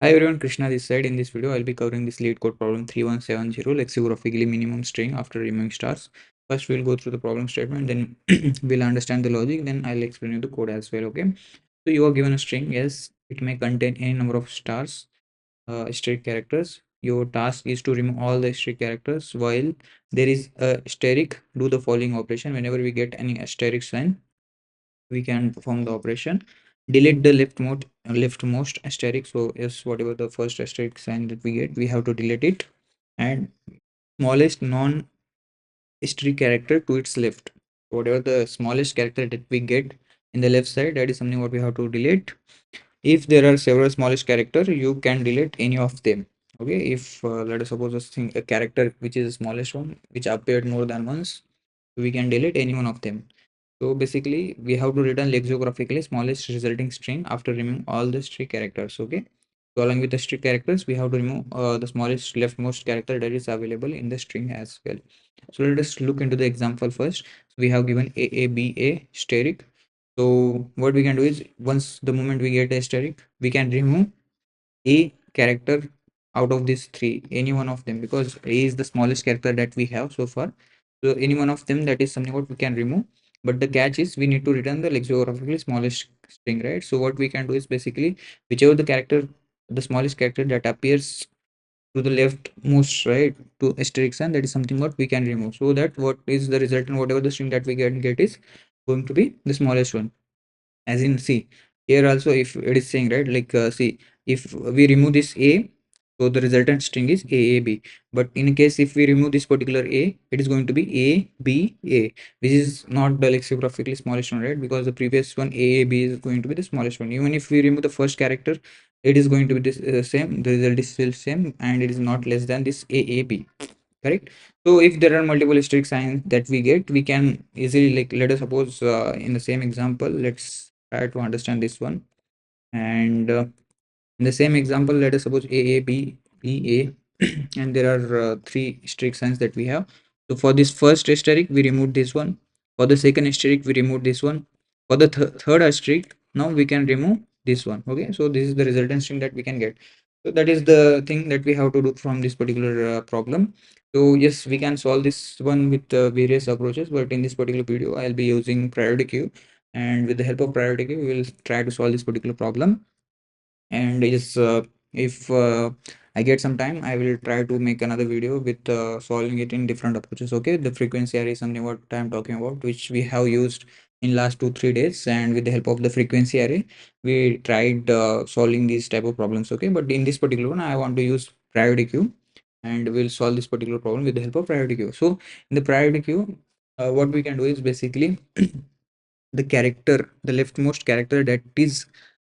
Hi everyone, Krishna this side. In this video, I'll be covering this Leetcode problem 3170, lexicographically minimum string after removing stars. First, we'll go through the problem statement, then we'll understand the logic, then I'll explain you the code as well, okay? So you are given a string, yes, it may contain any number of stars, asterisk characters. Your task is to remove all the asterisk characters while there is a asterisk. Do the following operation. Whenever we get any asterisk sign, we can perform the operation. Delete the leftmost asterisk. So yes, whatever the first asterisk sign that we get, we have to delete it, and smallest non asterisk character to its left. Whatever the smallest character that we get in the left side, that is something what we have to delete. If there are several smallest character, you can delete any of them. Okay, if let us suppose a character which is the smallest one which appeared more than once, we can delete any one of them. So basically, we have to return lexicographically smallest resulting string after removing all the string characters. Okay. So along with the string characters, we have to remove the smallest leftmost character that is available in the string as well. So let us look into the example first. So we have given AABA asterisk. So what we can do is once the moment we get a asterisk, we can remove a character out of these three, any one of them, because A is the smallest character that we have so far. So any one of them, that is something what we can remove. But the catch is we need to return the lexicographically smallest string, right? So what we can do is basically whichever the character, the smallest character that appears to the left most, right, to asterisk, and that is something what we can remove. So that what is the result, and whatever the string that we get is going to be the smallest one. As in, see here also, if it is saying, right, like see, if we remove this A, so the resultant string is AAB. But in case if we remove this particular A, it is going to be ABA, which is not the lexicographically smallest one, right? Because the previous one AAB is going to be the smallest one. Even if we remove the first character, it is going to be this same, the result is still same, and it is not less than this AAB, correct? So if there are multiple strict signs that we get, we can easily, like, let us suppose in the same example, let's try to understand this one. And in the same example, let us suppose AABBA and there are three strict signs that we have. So for this first asterisk, we remove this one. For the second asterisk, we remove this one. For the third asterisk, now we can remove this one. Okay, so this is the resultant string that we can get. So that is the thing that we have to do from this particular problem. So yes, we can solve this one with various approaches, but in this particular video, I'll be using priority queue, and with the help of priority queue, we will try to solve this particular problem. And is if I get some time, I will try to make another video with solving it in different approaches. Okay, the frequency array is something what I'm talking about, which we have used in last 2-3 days, and with the help of the frequency array, we tried solving these type of problems. Okay, but in this particular one, I want to use priority queue, and we'll solve this particular problem with the help of priority queue. So in the priority queue, what we can do is basically the character, the leftmost character that is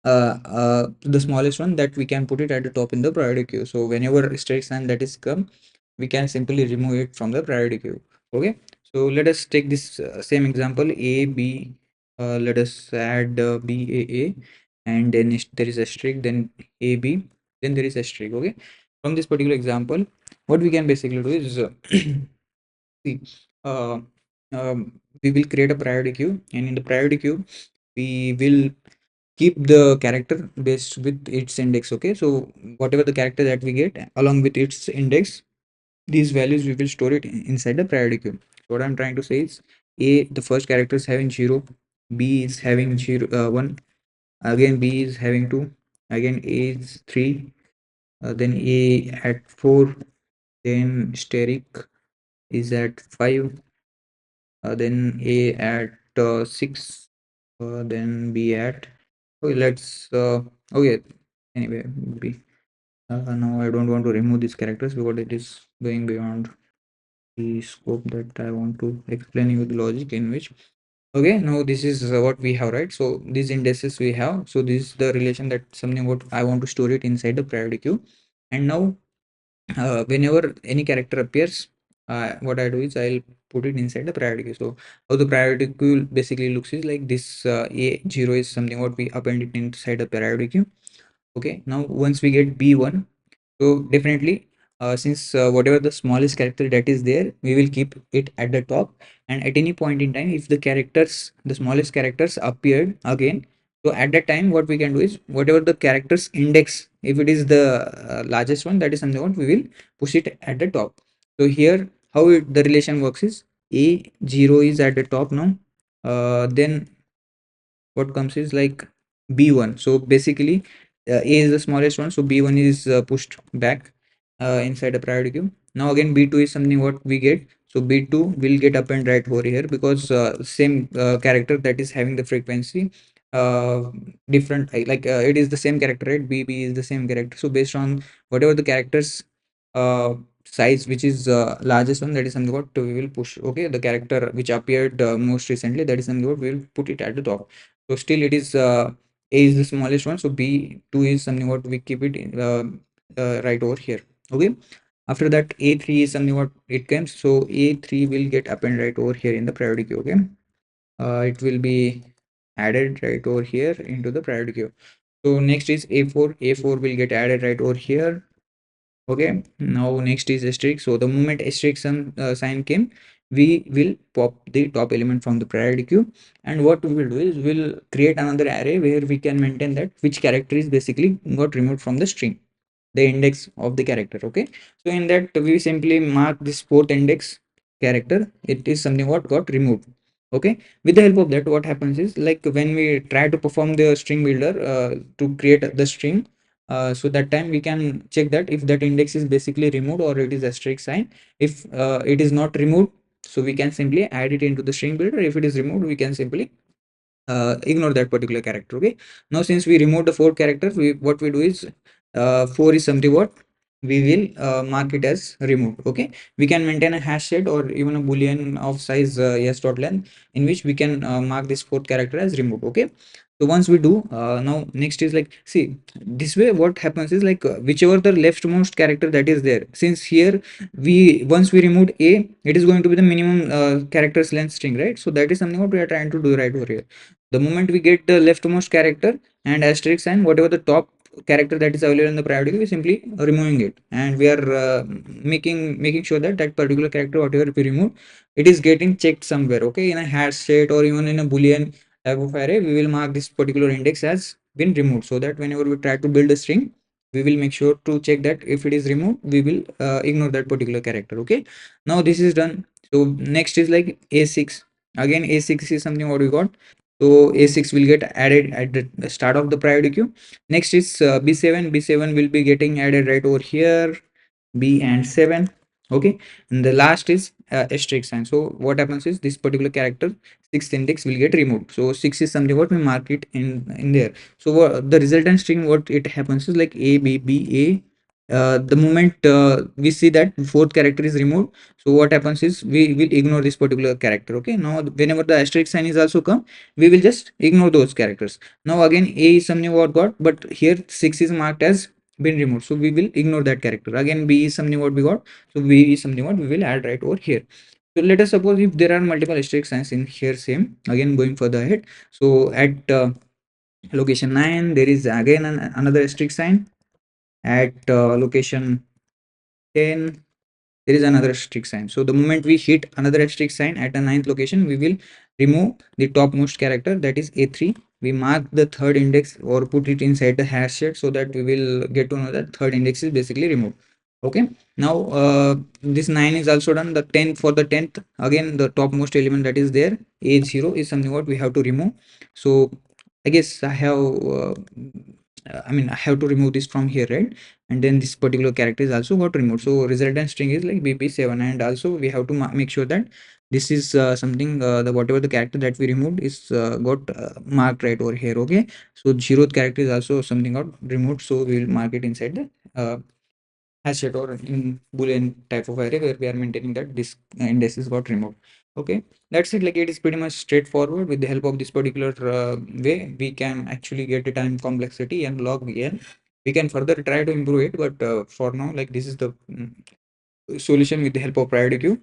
the smallest one, that we can put it at the top in the priority queue. So whenever straight sign that is come, we can simply remove it from the priority queue. Okay, so let us take this same example, A B. Let us add BAA, and then there is a asterisk, then AB, then there is a asterisk. Okay, from this particular example, what we can basically do is see, uh, we will create a priority queue, and in the priority queue, we will keep the character based with its index. Okay, so whatever the character that we get along with its index, these values we will store it inside the priority queue. So what I'm trying to say is, A, the first character is having 0, B is having 1, again B is having 2, again A is 3, then A at 4, then steric is at 5, then A at 6, then B at, okay, let's okay, anyway, B. Now I don't want to remove these characters because it is going beyond the scope that I want to explain you the logic in which. Okay, now this is what we have, right? So these indices we have, so this is the relation, that something what I want to store it inside the priority queue. And now whenever any character appears, what I do is I'll put it inside the priority queue. So how the priority queue basically looks is like this. A0 is something what we append it inside the priority queue. Okay, now once we get B1, so definitely since whatever the smallest character that is there, we will keep it at the top. And at any point in time, if the characters, the smallest characters appeared again, so at that time what we can do is whatever the characters index if it is the largest one, that is something what we will push it at the top. So here how the relation works is a0 is at the top now, then what comes is like b1. So basically a is the smallest one, so b1 is pushed back inside a priority queue. Now again b2 is something what we get, so b2 will get up and right over here because same character that is having the frequency different, it is the same character, right? bb is the same character, so based on whatever the characters uh, size which is largest one, that is something what we will push. Okay, the character which appeared most recently, that is something what we will put it at the top. So still it is a is the smallest one, so b2 is something what we keep it in, right over here. Okay, after that a3 is something what it comes, so a3 will get up and right over here in the priority queue. Okay, it will be added right over here into the priority queue. So next is a4, a4 will get added right over here. Okay, now next is asterisk. So the moment asterisk sign came, we will pop the top element from the priority queue, and what we will do is we'll create another array where we can maintain that which character is basically got removed from the string, the index of the character. Okay, so in that we simply mark this fourth index character, it is something what got removed. Okay, with the help of that, what happens is like when we try to perform the string builder to create the string, so that time we can check that if that index is basically removed or it is asterisk sign. If it is not removed, so we can simply add it into the string builder. If it is removed, we can simply ignore that particular character. Okay, now since we remove the fourth character, what we do is 4 is something what we will mark it as removed. Okay, we can maintain a hash set or even a boolean of size yes dot length, in which we can mark this fourth character as removed. Okay, so once we do, now next is like, see, this way what happens is like whichever the leftmost character that is there, since here we once we removed a, it is going to be the minimum characters length string, right? So that is something what we are trying to do right over here. The moment we get the leftmost character and asterisk sign, whatever the top character that is available in the priority, we simply removing it, and we are making sure that that particular character whatever we remove, it is getting checked somewhere. Okay, in a hash set or even in a boolean type of array, we will mark this particular index as been removed, so that whenever we try to build a string, we will make sure to check that if it is removed, we will ignore that particular character. Okay, now this is done. So next is like a6. Again a6 is something what we got, so a6 will get added at the start of the priority queue. Next is b7. B7 will be getting added right over here, b and 7. Okay, and the last is asterisk sign. So what happens is this particular character sixth index will get removed, so 6 is something what we mark it in there. So the resultant string, what it happens is like a b b a. The moment we see that fourth character is removed, so what happens is we will ignore this particular character. Okay, now whenever the asterisk sign is also come, we will just ignore those characters. Now again a is something what got, but here 6 is marked as been removed, so we will ignore that character. Again b is something what we got, so b is something what we will add right over here. So let us suppose if there are multiple asterisk signs in here, same again going further ahead. So at location 9 there is again another asterisk sign. At location 10 there is another asterisk sign. So the moment we hit another asterisk sign at a ninth location, we will remove the topmost character, that is a3. We mark the third index or put it inside the hash set, so that we will get to know that third index is basically removed. Okay, now this 9 is also done. The 10, for the 10th, again the topmost element that is there, a0, is something what we have to remove. So I guess I have to remove this from here, right? And then this particular character is also got removed, so resultant string is like bb7. And also we have to make sure that this is something the whatever the character that we removed is got marked right over here. Okay, so zeroth character is also something got removed, so we will mark it inside the hash set or in boolean type of array, where we are maintaining that this indices got removed. Okay, that's it. Like it is pretty much straightforward. With the help of this particular way, we can actually get the time complexity and log n. We can further try to improve it, but for now, like this is the solution with the help of priority queue,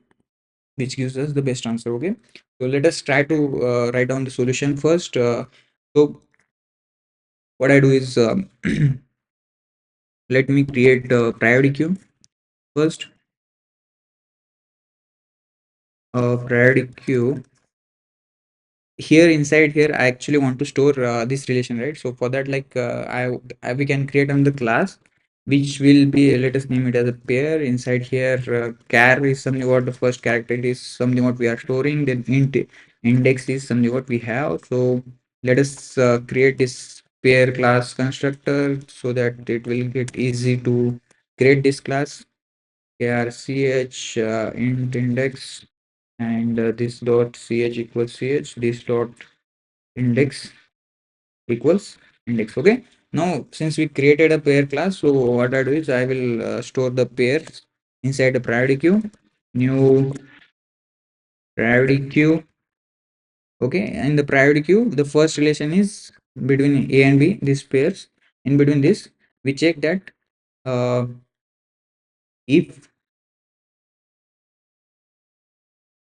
which gives us the best answer. Okay, so let us try to write down the solution first. So what I do is let me create a priority queue first. Priority queue here inside here I actually want to store this relation, right? So for that, like we can create another class which will be, let us name it as a pair. Inside here, char is something what the first character is something what we are storing, then index is something what we have. So let us create this pair class constructor so that it will get easy to create this class. Char ch int index, and this dot ch equals ch, this dot index equals index. Okay, now since we created a pair class, so what I do is I will store the pairs inside the priority queue, new priority queue. Okay, and the priority queue, the first relation is between a and b, these pairs. In between this, we check that uh, if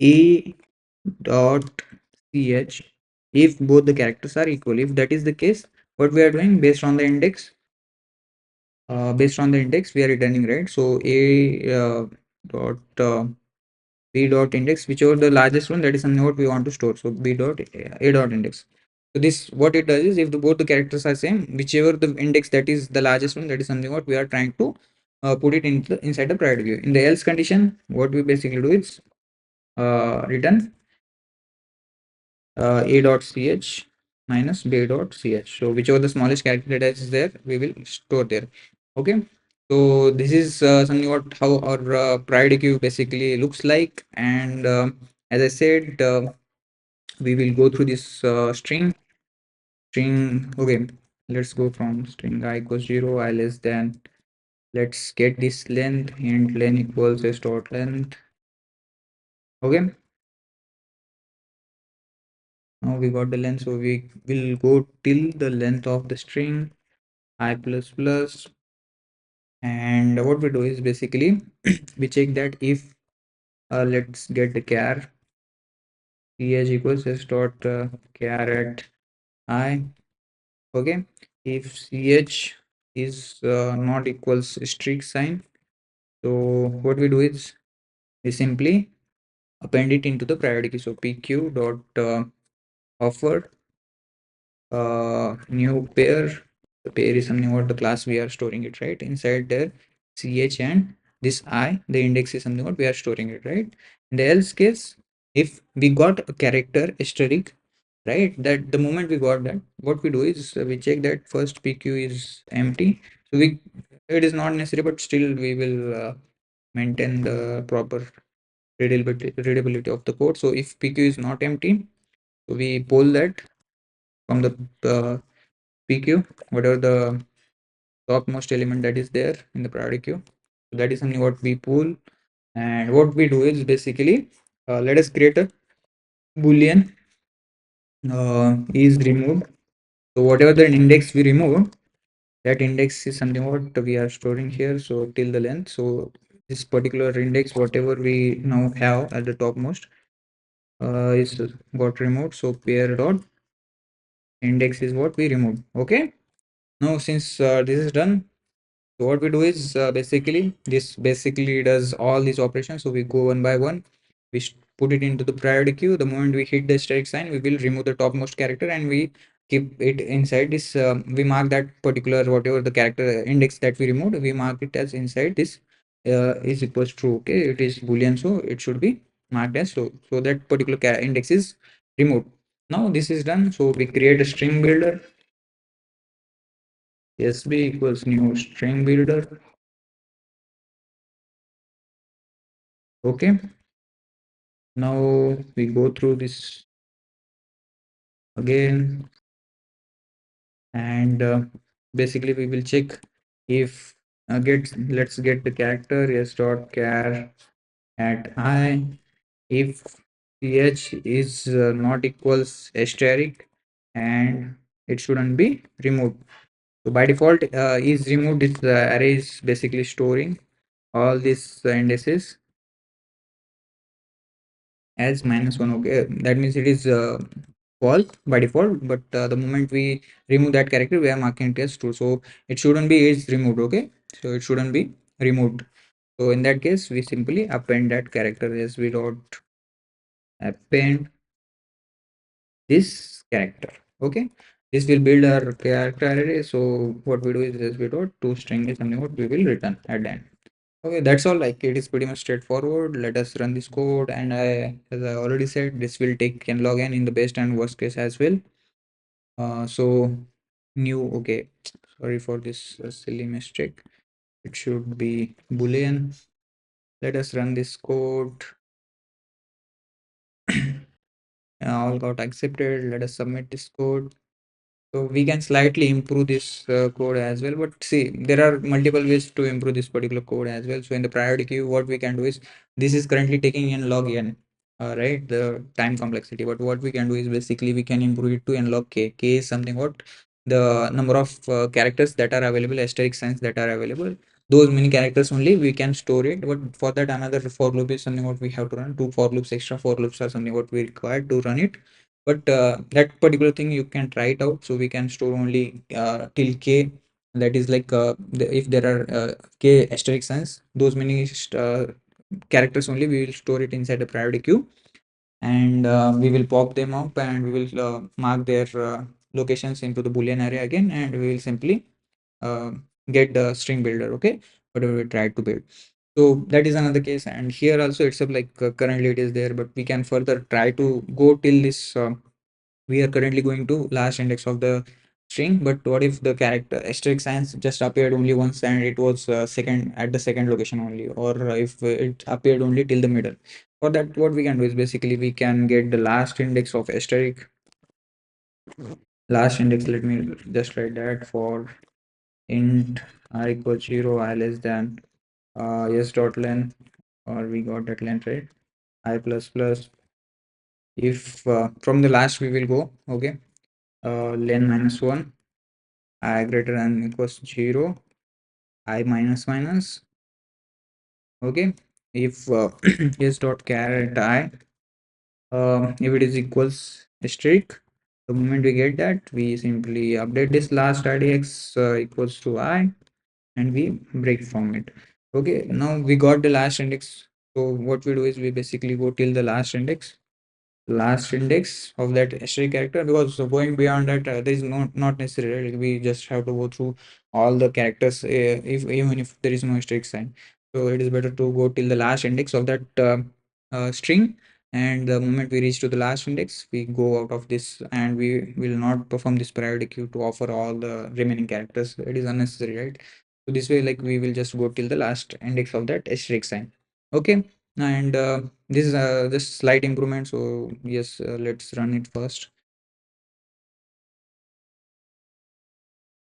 a dot ch, if both the characters are equal. If that is the case, what we are doing, based on the index we are returning, right? So a dot b dot index, whichever the largest one, that is something what we want to store. So b dot a dot index. So this, what it does is, if both the characters are same, whichever the index that is the largest one, that is something what we are trying to put it inside the priority queue. In the else condition, what we basically do is return a dot ch minus b dot ch. So whichever the smallest character that is there, we will store there. Okay. So this is something what how our priority queue basically looks like. And as I said, we will go through this string. Okay, let's go from string I equals 0, I less than. Let's get this length, int len equals s dot length. Okay, now we got the length, so we will go till the length of the string I plus plus. And what we do is basically we check that if let's get the char ch equals s dot char at I. Okay, if ch is not equals strict sign, so what we do is we simply append it into the priority key. So pq dot offer new pair. The pair is something what the class we are storing it, right? Inside there, ch and this I, the index is something what we are storing it, right? In the else case, if we got a character asterisk, right, that the moment we got that, what we do is we check that first pq is empty. So we, it is not necessary, but still we will maintain the proper readability of the code. So if pq is not empty, so we pull that from the pq, whatever the topmost element that is there in the priority queue. So that is something what we pull. And what we do is basically let us create a boolean is removed. So whatever the index we remove, that index is something what we are storing here. So till the length, so this particular index whatever we now have at the topmost is got removed. So pair dot index is what we removed. Okay, now since this is done, so what we do is basically this basically does all these operations. So we go one by one, we put it into the priority queue. The moment we hit the asterisk sign, we will remove the topmost character and we keep it inside this. We mark that particular whatever the character index that we removed, we mark it as inside this is equals true. Okay, it is boolean, so it should be marked as so. So that particular index is removed. Now this is done. So we create a string builder. SB equals new string builder. Okay, now we go through this again, and basically we will check if let's get the character s dot char at I. If ch is not equals asterisk, and it shouldn't be removed. So by default is removed, this array is basically storing all these indices as -1. Okay, that means it is false by default, but the moment we remove that character, we are marking it as true. So it shouldn't be is removed. Okay, so it shouldn't be removed. So in that case, we simply append that character as we dot append this character. Okay, this will build our character array. So what we do is this, we do to string is something what we will return at the end. Okay, that's all. Like, it is pretty much straightforward. Let us run this code, and as I already said, this will take n log n in the best and worst case as well. So new, okay, sorry for this silly mistake. It should be boolean. Let us run this code. All got accepted. Let us submit this code. So we can slightly improve this code as well. But see, there are multiple ways to improve this particular code as well. So in the priority queue, what we can do is, this is currently taking n log n, right? The time complexity. But what we can do is basically we can improve it to n log k. K is something what the number of characters that are available, asterisk signs that are available. Those many characters only we can store it. But for that, another for loop is something what we have to run. Two for loops, extra for loops are something what we require to run it. But that particular thing you can try it out. So we can store only till k, that is like if there are k asterisk signs, those many characters only we will store it inside the priority queue. And we will pop them up, and we will mark their locations into the boolean array again, and we will simply uh, get the string builder. Okay, whatever we try to build. So that is another case. And here also it's like currently it is there, but we can further try to go till this we are currently going to last index of the string. But what if the character asterisk signs just appeared only once, and it was second at the second location only, or if it appeared only till the middle? For that, what we can do is basically we can get the last index of asterisk. Last index, let me just write that for int I equals 0, I less than yes dot length, or we got that length right, I plus plus. If from the last we will go, okay, len minus 1, I greater than equals 0, I minus minus. Okay, if s dot char I, if it is equals asterisk, the moment we get that, we simply update this last idx equals to I, and we break from it. Okay, now we got the last index. So what we do is we basically go till the last index of that asterisk character, because going beyond that there is not necessary, right? We just have to go through all the characters if even if there is no asterisk sign. So it is better to go till the last index of that string, and the moment we reach to the last index, we go out of this, and we will not perform this priority queue to offer all the remaining characters. It is unnecessary, right? So this way, like, we will just go till the last index of that asterisk sign. Okay, and this is just slight improvement. So yes, let's run it first.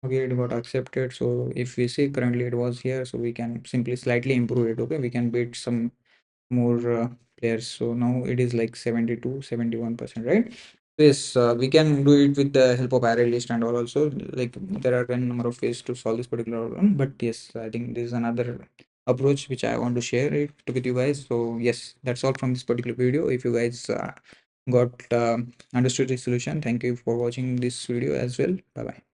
Okay, it got accepted. So if we see currently it was here, so we can simply slightly improve it. Okay, we can beat some more players. So now it is like 72 71%, right? Yes, we can do it with the help of array list and all also. Like, there are a number of ways to solve this particular problem, but yes, I think this is another approach which I want to share it with you guys. So yes, that's all from this particular video. If you guys got understood the solution, thank you for watching this video as well. Bye bye.